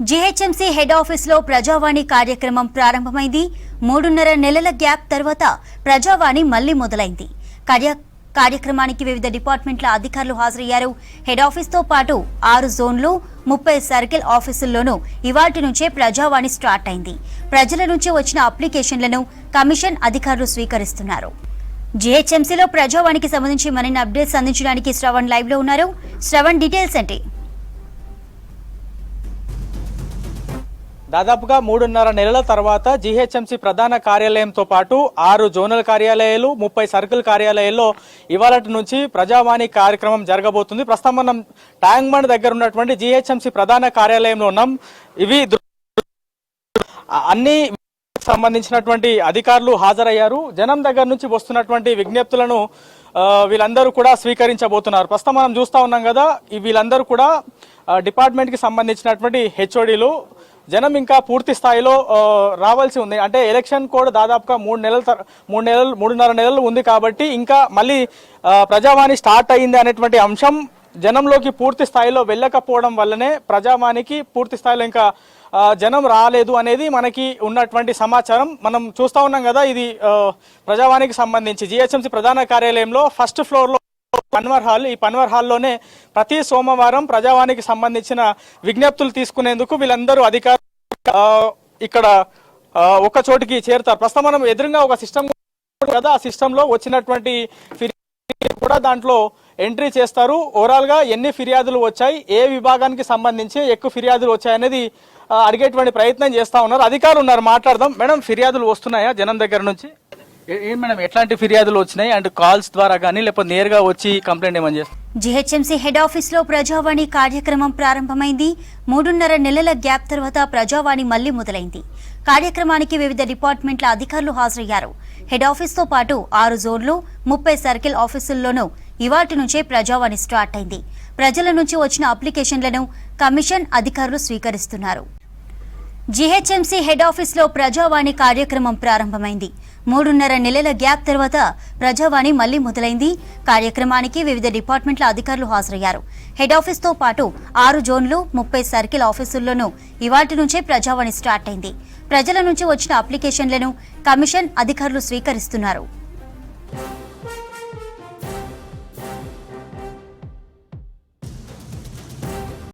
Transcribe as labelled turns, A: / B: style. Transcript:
A: GHMC head office లో ప్రజావాణి కార్యక్రమం ప్రారంభమైంది. 3.5 నెలల గ్యాప్ తర్వాత ప్రజావాణి మళ్లీ మొదలైంది. కార్యక్రమానికి వివిధ డిపార్ట్మెంట్ల అధికారులు హాజరయ్యారు. హెడ్ ఆఫీస్ తో పాటు 6 జోన్లు 30 సర్కిల్ ఆఫీసుల్లోనూ ఇవాల్టి నుంచే ప్రజావాణి స్టార్ట్ అయింది. ప్రజల నుంచి వచ్చిన అప్లికేషన్లను కమిషన్ అధికారులు స్వీకరిస్తున్నారు. జీహెచ్ఎంసీలో ప్రజావాణికి సంబంధించి మరిన్ని అప్డేట్స్ అందించడానికి శ్రవణ్ లైవ్ లో ఉన్నారు. శ్రవణ్, డీటెయిల్స్ ఏంటి?
B: దాదాపుగా 3.5 నెలల తర్వాత జీహెచ్ఎంసీ ప్రధాన కార్యాలయంతో పాటు 6 జోనల్ కార్యాలయాలు 30 సర్కిల్ కార్యాలయాల్లో ఇవాళటి నుంచి ప్రజావాణి కార్యక్రమం జరగబోతుంది. ప్రస్తుతం మనం ట్యాంక్ బండ్ దగ్గర ఉన్నటువంటి జీహెచ్ఎంసీ ప్రధాన కార్యాలయంలో ఉన్నాం. ఇవి అన్ని సంబంధించినటువంటి అధికారులు హాజరయ్యారు. జనం దగ్గర నుంచి వస్తున్నటువంటి విజ్ఞప్తులను వీళ్ళందరూ కూడా స్వీకరించబోతున్నారు. ప్రస్తుతం మనం చూస్తా ఉన్నాం కదా, వీళ్ళందరూ కూడా డిపార్ట్మెంట్కి సంబంధించినటువంటి హెచ్ఓడీలు. జనం ఇంకా పూర్తి స్థాయిలో రావాల్సి ఉంది. అంటే ఎలక్షన్ కోడ్ దాదాపుగా 3.5 నెలలు ఉంది కాబట్టి ఇంకా మళ్ళీ ప్రజావాణి స్టార్ట్ అయ్యింది అనేటువంటి అంశం జనంలోకి పూర్తి స్థాయిలో వెళ్ళకపోవడం వల్లనే ప్రజావాణికి పూర్తి స్థాయిలో ఇంకా జనం రాలేదు అనేది మనకి ఉన్నటువంటి సమాచారం. మనం చూస్తా ఉన్నాం కదా, ఇది ప్రజావాణికి సంబంధించి జీహెచ్ఎంసీ ప్రధాన కార్యాలయంలో ఫస్ట్ ఫ్లోర్లో పన్వర్ హాల్. ఈ పన్వర్ హాల్లోనే ప్రతి సోమవారం ప్రజావాణికి సంబంధించిన విజ్ఞప్తులు తీసుకునేందుకు వీళ్ళందరూ అధికారులు ఇక్కడ ఒక చోటికి చేరుతారు. ప్రస్తుతం మనం ఎదురుగా ఒక సిస్టమ్ కదా, ఆ సిస్టమ్ లో వచ్చినటువంటి ఫిర్యాదు కూడా దాంట్లో ఎంట్రీ చేస్తారు. ఓవరాల్ గా ఎన్ని ఫిర్యాదులు వచ్చాయి, ఏ విభాగానికి సంబంధించి ఎక్కువ ఫిర్యాదులు వచ్చాయి అనేది అడిగేటువంటి ప్రయత్నం చేస్తా ఉన్నారు. అధికారులు ఉన్నారు, మాట్లాడదాం. మేడం, ఫిర్యాదులు వస్తున్నాయా జనం దగ్గర నుంచి? ఏం మేడం, ఎట్లాంటి ఫిర్యాదులు వచ్చినాయి? అండ్ కాల్స్ ద్వారా కానీ లేకపోతే నేరుగా వచ్చి కంప్లైంట్ ఏమని చేస్తారు?
A: జీహెచ్ఎంసీ హెడ్ ఆఫీస్ లో ప్రజావాణి కార్యక్రమం ప్రారంభమైంది. 3.5 నెలల గ్యాప్ తర్వాత ప్రజావాణి మళ్లీ మొదలైంది. కార్యక్రమానికి వివిధ డిపార్ట్మెంట్ల అధికారులు హాజరయ్యారు. హెడ్ ఆఫీస్ తో పాటు 6 జోన్లు 30 సర్కిల్ ఆఫీసుల్లోనూ ఇవాల్టి నుంచే ప్రజావాణి స్టార్ట్ అయింది. ప్రజల నుంచి వచ్చిన అప్లికేషన్లను కమిషన్ అధికారులు స్వీకరిస్తున్నారు. జీహెచ్ఎంసీ హెడ్ ఆఫీస్ లో ప్రజావాణి కార్యక్రమం ప్రారంభమైంది. 3.5 నెలల గ్యాప్ తర్వాత ప్రజావాణి మళ్లీ మొదలైంది. కార్యక్రమానికి వివిధ డిపార్ట్మెంట్ల అధికారులు హాజరయ్యారు. హెడ్ ఆఫీస్ తో పాటు 6 జోన్లు 30 సర్కిల్ ఆఫీసుల్లోనూ ఇవాల్టి నుంచే ప్రజావాణి స్టార్ట్ అయింది. ప్రజల నుంచి వచ్చిన అప్లికేషన్లను కమిషన్ అధికారులు స్వీకరిస్తున్నారు.